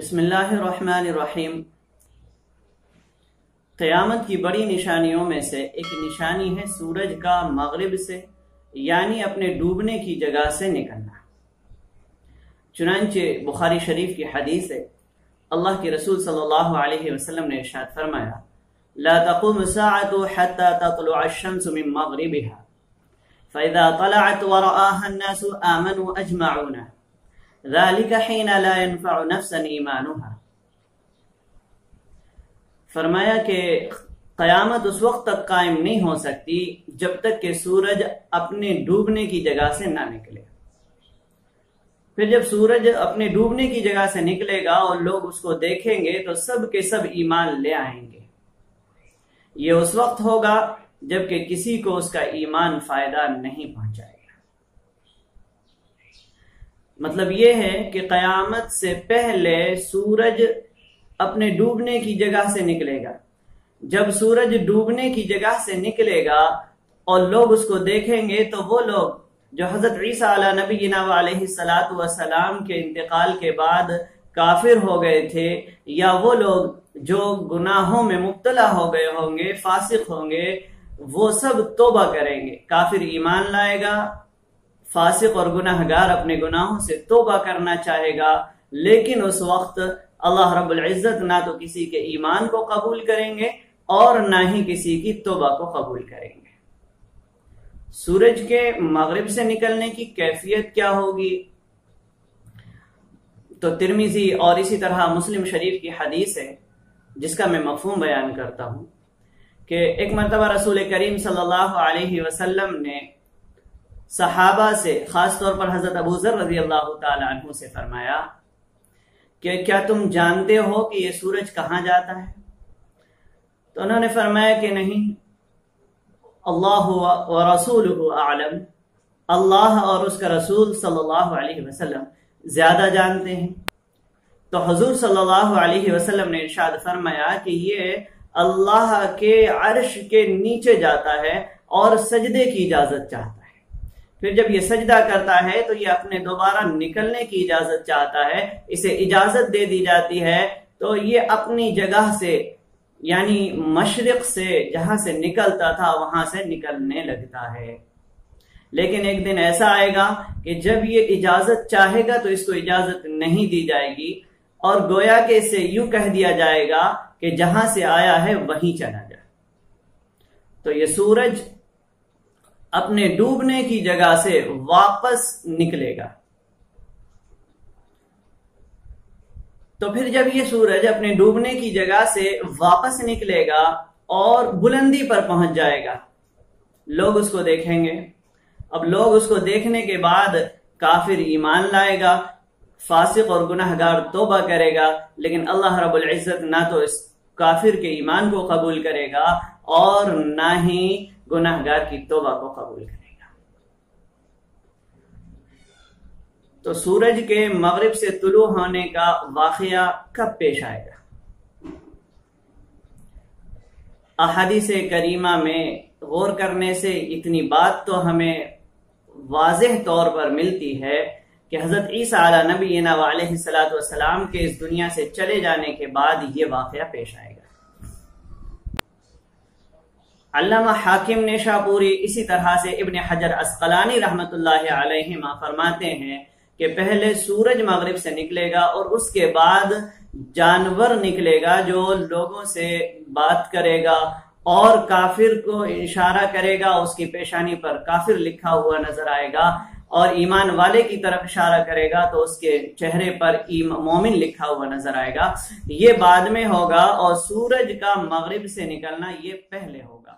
بسم اللہ الرحمن الرحیم۔ قیامت کی بڑی نشانیوں میں سے ایک نشانی ہے سورج کا مغرب سے یعنی اپنے ڈوبنے کی جگہ سے نکلنا۔ چنانچہ بخاری شریف کی حدیث ہے، اللہ کے رسول صلی اللہ علیہ وسلم نے ارشاد فرمایا، لا تقوم الساعة حتى تطلع الشمس من مغربها فإذا طلعت ورآها الناس آمنوا أجمعون ذلك حين لا ينفع نفسا ایمانها۔ فرمایا کہ قیامت اس وقت تک قائم نہیں ہو سکتی جب تک کہ سورج اپنے ڈوبنے کی جگہ سے نہ نکلے۔ پھر جب سورج اپنے ڈوبنے کی جگہ سے نکلے گا اور لوگ اس کو دیکھیں گے تو سب کے سب ایمان لے آئیں گے۔ یہ اس وقت ہوگا جب کہ کسی کو اس کا ایمان فائدہ نہیں پہنچائے گا۔ مطلب یہ ہے کہ قیامت سے پہلے سورج اپنے ڈوبنے کی جگہ سے نکلے گا۔ جب سورج ڈوبنے کی جگہ سے نکلے گا اور لوگ اس کو دیکھیں گے تو وہ لوگ جو حضرت عیسیٰ علیہ نبینا علیہ الصلاۃ والسلام کے انتقال کے بعد کافر ہو گئے تھے، یا وہ لوگ جو گناہوں میں مبتلا ہو گئے ہوں گے، فاسق ہوں گے، وہ سب توبہ کریں گے۔ کافر ایمان لائے گا، فاسق اور گناہگار اپنے گناہوں سے توبہ کرنا چاہے گا، لیکن اس وقت اللہ رب العزت نہ تو کسی کے ایمان کو قبول کریں گے اور نہ ہی کسی کی توبہ کو قبول کریں گے۔ سورج کے مغرب سے نکلنے کی کیفیت کیا ہوگی؟ تو ترمذی اور اسی طرح مسلم شریف کی حدیث ہے جس کا میں مفہوم بیان کرتا ہوں کہ ایک مرتبہ رسول کریم صلی اللہ علیہ وسلم نے صحابہ سے، خاص طور پر حضرت ابو ذر رضی اللہ تعالی عنہ سے فرمایا کہ کیا تم جانتے ہو کہ یہ سورج کہاں جاتا ہے؟ تو انہوں نے فرمایا کہ نہیں، اللہ ورسولہ اعلم، اللہ اور اس کا رسول صلی اللہ علیہ وسلم زیادہ جانتے ہیں۔ تو حضور صلی اللہ علیہ وسلم نے ارشاد فرمایا کہ یہ اللہ کے عرش کے نیچے جاتا ہے اور سجدے کی اجازت چاہتا ہے۔ پھر جب یہ سجدہ کرتا ہے تو یہ اپنے دوبارہ نکلنے کی اجازت چاہتا ہے، اسے اجازت دے دی جاتی ہے تو یہ اپنی جگہ سے یعنی مشرق سے جہاں سے نکلتا تھا وہاں سے نکلنے لگتا ہے۔ لیکن ایک دن ایسا آئے گا کہ جب یہ اجازت چاہے گا تو اس کو اجازت نہیں دی جائے گی، اور گویا کہ اسے یوں کہہ دیا جائے گا کہ جہاں سے آیا ہے وہیں چلا جا۔ تو یہ سورج اپنے ڈوبنے کی جگہ سے واپس نکلے گا۔ تو پھر جب یہ سورج اپنے ڈوبنے کی جگہ سے واپس نکلے گا اور بلندی پر پہنچ جائے گا، لوگ اس کو دیکھیں گے۔ اب لوگ اس کو دیکھنے کے بعد کافر ایمان لائے گا، فاسق اور گناہگار توبہ کرے گا، لیکن اللہ رب العزت نہ تو اس کافر کے ایمان کو قبول کرے گا اور نہ ہی گناہگار کی توبہ کو قبول کرے گا۔ تو سورج کے مغرب سے طلوع ہونے کا واقعہ کب پیش آئے گا؟ احادیث کریمہ میں غور کرنے سے اتنی بات تو ہمیں واضح طور پر ملتی ہے کہ حضرت عیسیٰ علیہ نبینا علیہ الصلاۃ والسلام کے اس دنیا سے چلے جانے کے بعد یہ واقعہ پیش آئے گا۔ علامہ حاکم نیشاپوری اسی طرح سے ابن حجر عسقلانی رحمۃ اللہ علیہ فرماتے ہیں کہ پہلے سورج مغرب سے نکلے گا اور اس کے بعد جانور نکلے گا جو لوگوں سے بات کرے گا اور کافر کو اشارہ کرے گا، اس کی پیشانی پر کافر لکھا ہوا نظر آئے گا، اور ایمان والے کی طرف اشارہ کرے گا تو اس کے چہرے پر مومن لکھا ہوا نظر آئے گا۔ یہ بعد میں ہوگا اور سورج کا مغرب سے نکلنا یہ پہلے ہوگا۔